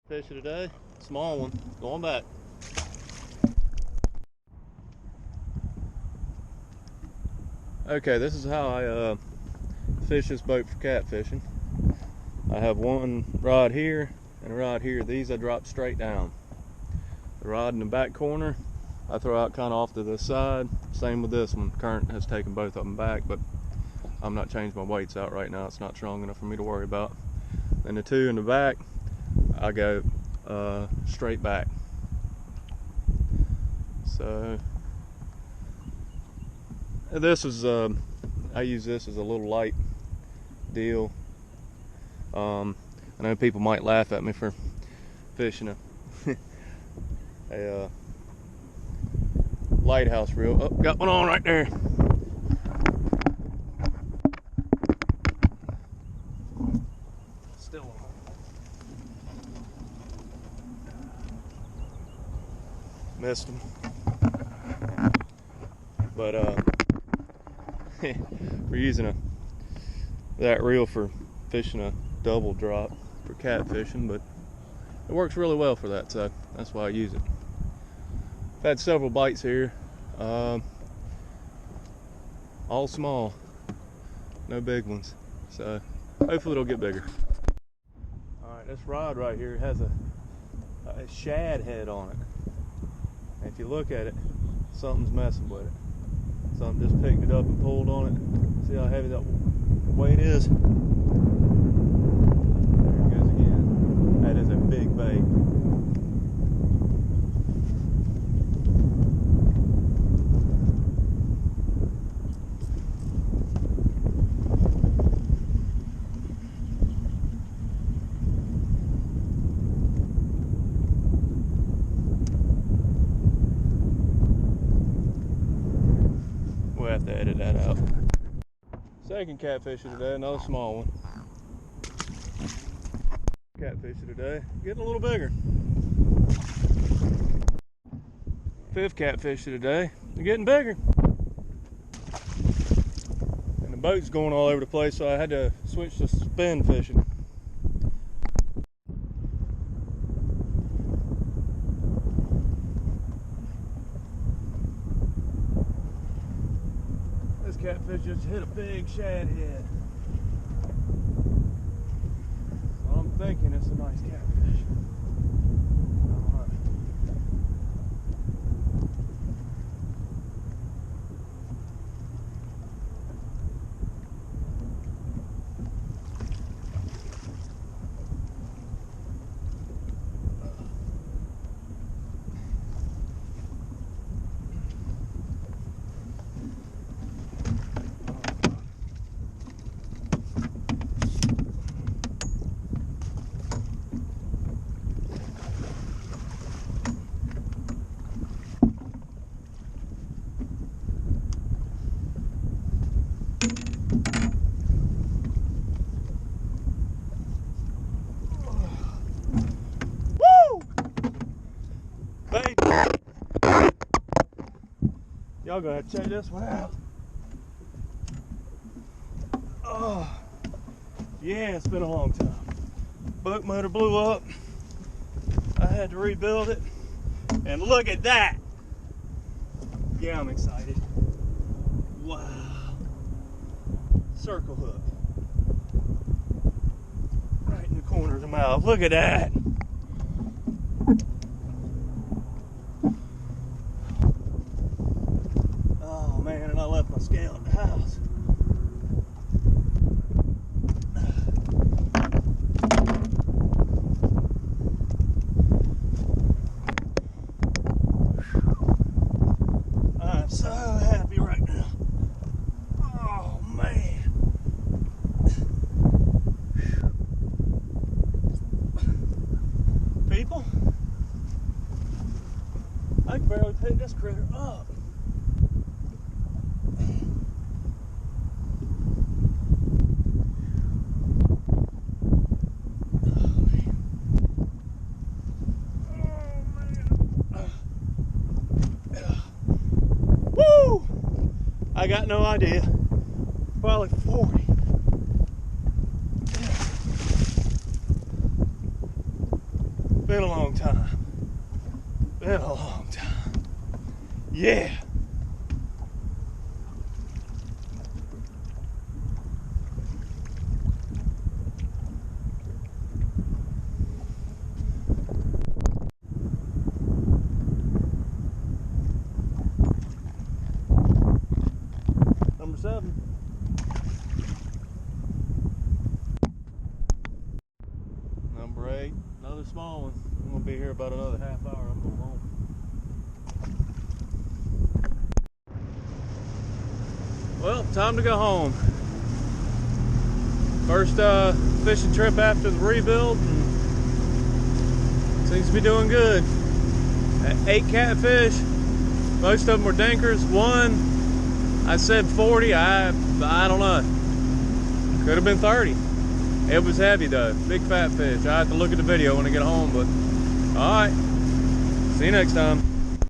Fish of the day, small one, going back. Okay, this is how I fish this boat for catfishing. I have one rod here and a rod here. These I drop straight down. The rod in the back corner I throw out kind of off to the side. Same with this one. Current has taken both of them back, but I'm not changing my weights out right now. It's not strong enough for me to worry about. And the two in the back, I go straight back. So this is I use this as a little light deal. I know people might laugh at me for fishing a lighthouse reel. Oh, got one on right there. Still on. Missed him. But we're using that reel for fishing a double drop for catfishing, but it works really well for that, so that's why I use it. I've had several bites here, all small, no big ones, so hopefully it'll get bigger. Alright, this rod right here has a shad head on it. And if you look at it, something's messing with it. Something just picked it up and pulled on it. See how heavy that weight is? There it goes again. That is a big bait. We'll have to edit that out. Second catfish of the day, another small one. Catfish of the day, getting a little bigger. Fifth catfish of the day, they're getting bigger. And the boat's going all over the place, so I had to switch to spin fishing. This catfish just hit a big shad head. So I'm thinking it's a nice catfish. Alright. Y'all gonna have to check this one out. Oh, yeah, it's been a long time. Boat motor blew up. I had to rebuild it. And look at that. Yeah, I'm excited. Wow. Circle hook. Right in the corner of the mouth. Look at that. Man, and I left my scale at the house. I'm so happy right now. Oh man. People, I can barely pick this critter up. I got no idea. Probably 40. Been a long time. Been a long time. Yeah. Number 7. Number 8. Another small one. I'm gonna be here about another half hour. I'm going home. Well, time to go home. First fishing trip after the rebuild, and seems to be doing good. 8 catfish. Most of them were dinkers. One, I said 40. I don't know. Could have been 30. It was heavy though. Big fat fish. I have to look at the video when I get home. But all right. See you next time.